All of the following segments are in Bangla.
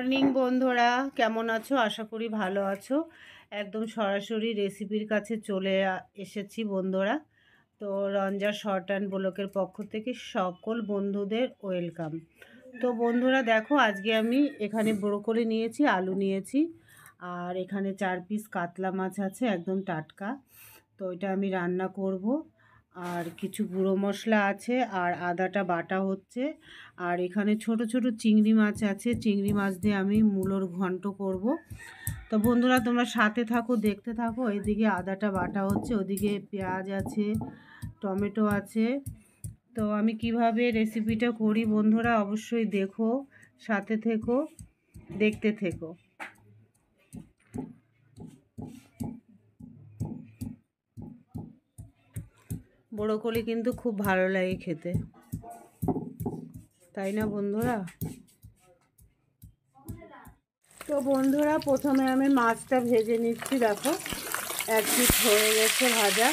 মর্নিং বন্ধুরা, কেমন আছো? আশা করি ভালো আছো। একদম সরাসরি রেসিপির কাছে চলে এসেছি বন্ধুরা। তো রঞ্জা শর্ট অ্যান্ড ব্লকের পক্ষ থেকে সকল বন্ধুদের ওয়েলকাম। তো বন্ধুরা দেখো, আজকে আমি এখানে ব্রোকলি নিয়েছি, আলু নিয়েছি, আর এখানে 4 পিস কাতলা মাছ আছে একদম টাটকা। তো এটা আমি রান্না করব। আর কিছু গুঁড়ো মশলা আছে, আর আদাটা বাটা হচ্ছে। আর এখানে ছোট ছোট চিংড়ি মাছ আছে, চিংড়ি মাছ দিয়ে আমি মূলোর ঘন্ট করব। তো বন্ধুরা তোমরা সাথে থাকো, দেখতে থাকো। এদিকে আদাটা বাটা হচ্ছে, ওদিকে পেঁয়াজ আছে, টমেটো আছে। তো আমি কিভাবে রেসিপিটা করি বন্ধুরা অবশ্যই দেখো, সাথে থেকো, দেখতে থেকো। ব্রোকলি কিন্তু খুব ভালো লাগে খেতে, তাই না বন্ধুরা? তো বন্ধুরা প্রথমে আমি মাছটা ভেজে নিচ্ছি। দেখো, 1 পিস হয়ে গেছে ভাজা।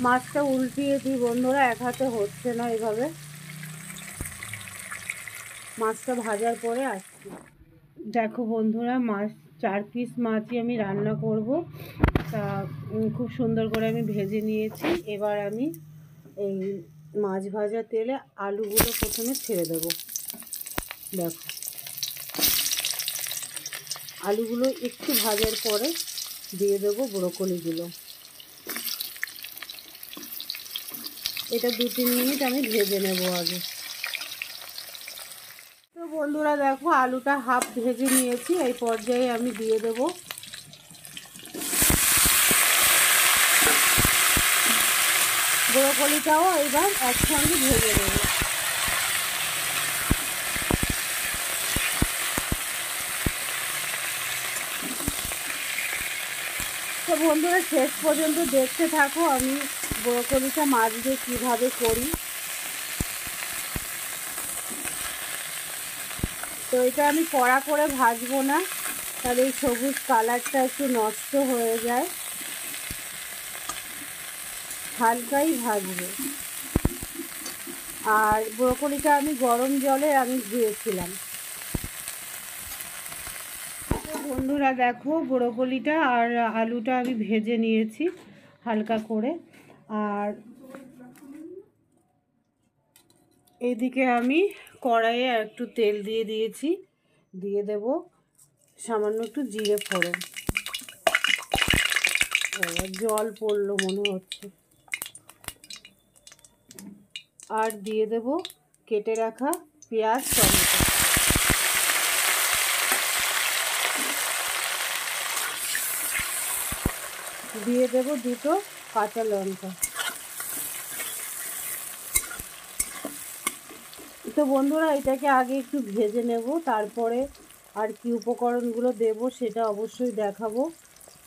মাছটা উল্টিয়ে দিই বন্ধুরা, এক হাতে হচ্ছে না এভাবে। মাছটা ভাজার পরে আসছি। দেখো বন্ধুরা, মাছ 4 পিস মাছই আমি রান্না করব। তা খুব সুন্দর করে আমি ভেজে নিয়েছি। এবার আমি এই মাছ ভাজা তেলে আলুগুলো প্রথমে ছেড়ে দেব। দেখো, আলুগুলো একটু ভাজার পরে দিয়ে দেবো ব্রোকলিগুলো। এটা 2-3 মিনিট আমি ভেজে নেব আগে। তো বন্ধুরা দেখো, আলুটা হাফ ভেজে নিয়েছি। এই পর্যায়ে আমি দিয়ে দেব ব্রোকলিটাও, এবার একসঙ্গে ভেজে দেব। তো বন্ধুরা শেষ পর্যন্ত দেখতে থাকো, আমি ব্রোকলিটা মাছ দিয়ে কীভাবে করি। তো এটা আমি কড়া করে ভাজবো না, তাহলে এই সবুজ কালারটা একটু নষ্ট হয়ে যায়। হালকাই ভাজবো। আর ব্রোকলিটা আমি গরম জলে আমি ধুয়েছিলাম। তো বন্ধুরা দেখো, ব্রোকলিটা আর আলুটা আমি ভেজে নিয়েছি হালকা করে। আর এদিকে আমি কড়াইয়ে একটু তেল দিয়ে দিয়েছি, দিয়ে দেব সামান্য একটু জিরে ফোড়ন। জল পড়লো মনে হচ্ছে। আর দিয়ে দেব কেটে রাখা পেঁয়াজ, টমেটো। দিয়ে দেব 2টো কাঁচা লঙ্কা। তো বন্ধুরা এটাকে আগে একটু ভেজে নেব, তারপরে আর কি উপকরণগুলো দেব সেটা অবশ্যই দেখাবো।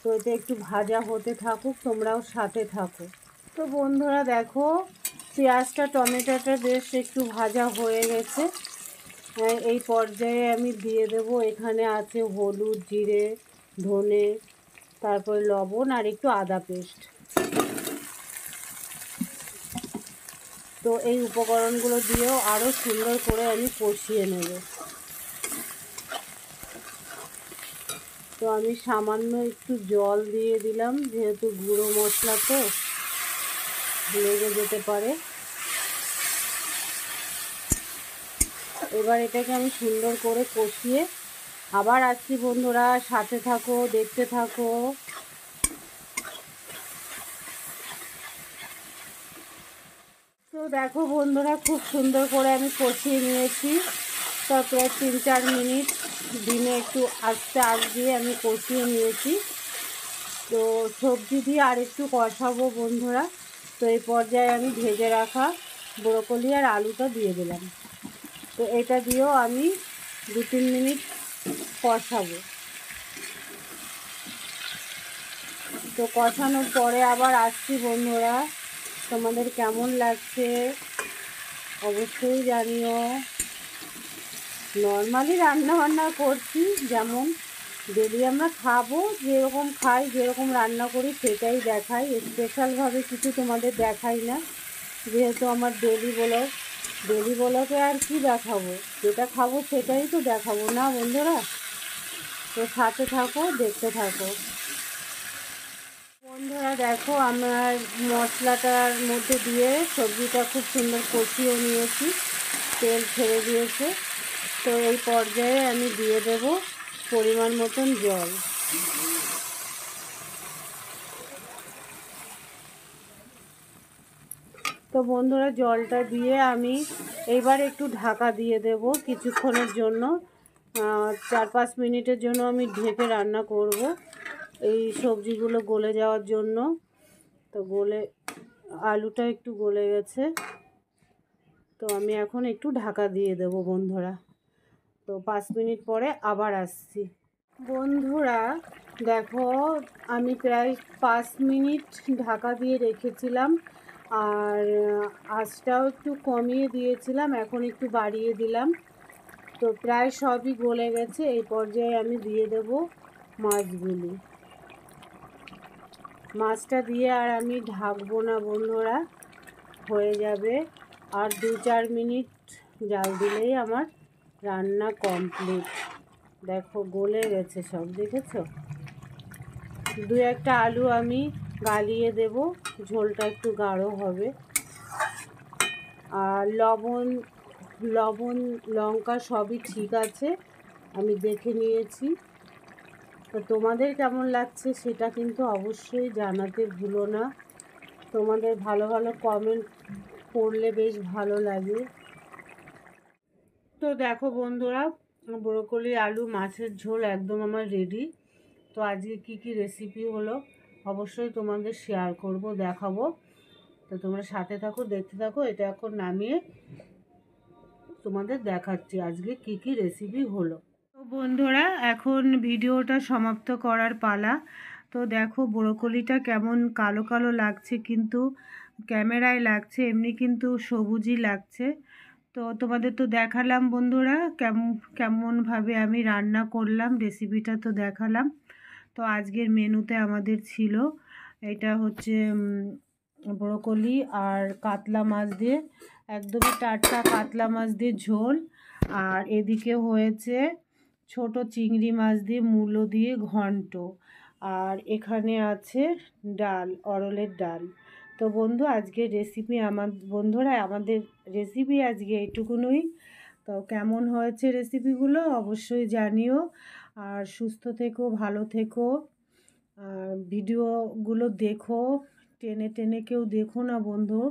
তো এটা একটু ভাজা হতে থাকুক, তোমরাও সাথে থাকো। তো বন্ধুরা দেখো, পেঁয়াজটা টমেটোটা বেশ একটু ভাজা হয়ে গেছে। এই পর্যায়ে আমি দিয়ে দেব, এখানে আছে হলুদ, জিরে, ধনে, তারপরে লবণ আর একটু আদা পেস্ট। তো এই উপকরণগুলো দিয়েও আরও সুন্দর করে আমি কষিয়ে নেব। তো আমি সামান্য একটু জল দিয়ে দিলাম, যেহেতু গুঁড়ো মশলা তো লেগে যেতে পারে। এবার এটাকে আমি সুন্দর করে কষিয়ে আবার আসছি বন্ধুরা, সাথে থাকো, দেখতে থাকো। তো দেখো বন্ধুরা, খুব সুন্দর করে আমি কষিয়ে নিয়েছি। তো প্রায় 3-4 মিনিট ডিমে একটু আস্তে আঁচ দিয়ে আমি কষিয়ে নিয়েছি। তো সবজি দিয়ে আর একটু কষাবো বন্ধুরা। তো এই পর্যায়ে আমি ভেজে রাখা ব্রোকলি আর আলুটা দিয়ে দিলাম। তো এটা দিয়েও আমি 2-3 মিনিট কষাবো। তো কষানোর পরে আবার আসছি বন্ধুরা, তোমাদের কেমন লাগছে অবশ্যই জানিও। নর্মালি রান্না বান্না করছি, যেমন ডেলি আমরা খাবো, যেরকম খাই যেরকম রান্না করি সেটাই দেখাই, স্পেশালভাবে কিছু তোমাদের দেখাই না, যেহেতু আমার ডেলি ব্লগে আর কি দেখাবো, যেটা খাবো সেটাই তো দেখাবো না বন্ধুরা। তো সাথে থাকো, দেখতে থাকো বন্ধুরা। দেখো আমার মশলাটার মধ্যে দিয়ে সবজিটা খুব সুন্দর কষিয়ে নিয়েছি, তেল ছেড়ে দিয়েছে। তো এই পর্যায়ে আমি দিয়ে দেব পরিমাণ মতন জল। তো বন্ধুরা জলটা দিয়ে আমি এইবার একটু ঢাকা দিয়ে দেব কিছুক্ষণের জন্য, 4-5 মিনিটের জন্য আমি ঢেকে রান্না করব এই সবজিগুলো গলে যাওয়ার জন্য। তো আলুটা একটু গলে গেছে, তো আমি এখন একটু ঢাকা দিয়ে দেব বন্ধুরা। তো 5 মিনিট পরে আবার আসছি বন্ধুরা। দেখো আমি প্রায় 5 মিনিট ঢাকা দিয়ে রেখেছিলাম, আর আঁচটাও একটু কমিয়ে দিয়েছিলাম, এখন একটু বাড়িয়ে দিলাম। তো প্রায় সবই গলে গেছে, এই পর্যায়ে আমি দিয়ে দেব মাছগুলি। মাছটা দিয়ে আর আমি ঢাকবো না বন্ধুরা, হয়ে যাবে আর 2-4 মিনিট জাল দিলেই আমার রান্না কমপ্লিট। দেখো গলে গেছে সব, দেখেছো? 2-1টা আলু আমি গালিয়ে দেব, ঝোলটা একটু গাঢ় হবে। আর লবণ লঙ্কা সবই ঠিক আছে, আমি দেখে নিয়েছি। তো তোমাদের কেমন লাগছে সেটা কিন্তু অবশ্যই জানাতে ভুলো না, তোমাদের ভালো ভালো কমেন্ট করলে বেশ ভালো লাগে। তো দেখো বন্ধুরা, ব্রোকলি আলু মাছের ঝোল একদম আমার রেডি। তো আজকে কি রেসিপি হলো অবশ্যই তোমাদের শেয়ার করব, দেখাবো। তো তোমরা সাথে থাকো, দেখতে থাকো। এটা এখন নামিয়ে তোমাদের দেখাচ্ছি আজকে কি রেসিপি হলো। তো বন্ধুরা এখন ভিডিওটা সমাপ্ত করার পালা। তো দেখো ব্রোকলিটা কেমন কালো কালো লাগছে, কিন্তু ক্যামেরায় লাগছে এমনি কিন্তু সবুজই লাগছে। তো তোমাদের তো দেখালাম বন্ধুরা কেমনভাবে আমি রান্না করলাম, রেসিপিটা তো দেখালাম। তো আজকের মেনুতে আমাদের ছিল এটা হচ্ছে ব্রোকলি আর কাতলা মাছ দিয়ে, একদমই টাটকা কাতলা মাছ দিয়ে ঝোল। আর এদিকে হয়েছে ছোট চিংড়ি মাছ দিয়ে মূলো দিয়ে ঘন্ট। আর এখানে আছে ডাল, অরলের ডাল। তো বন্ধু আজকের রেসিপি আমাদের রেসিপি আজকে এইটুকুনই। তো কেমন হয়েছে রেসিপিগুলো অবশ্যই জানিও। আর সুস্থ থেকো, ভালো থেকো, আর ভিডিওগুলো দেখো, টেনে টেনে কেউ দেখো না বন্ধু।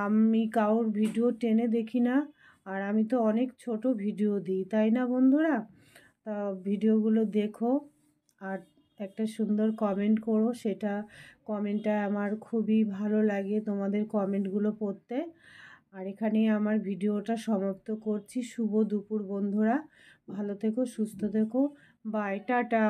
আমি কারোর ভিডিও টেনে দেখি না, আর আমি তো অনেক ছোট ভিডিও দিই, তাই না বন্ধুরা? তা ভিডিওগুলো দেখো আর একটা সুন্দর কমেন্ট করো, সেটা কমেন্টটা আমার খুবই ভালো লাগে তোমাদের কমেন্টগুলো পড়তে। আর এখানেই আমার ভিডিওটা সমাপ্ত করছি। শুভ দুপুর বন্ধুরা, ভালো থেকো, সুস্থ থেকো, বাই, টাটা।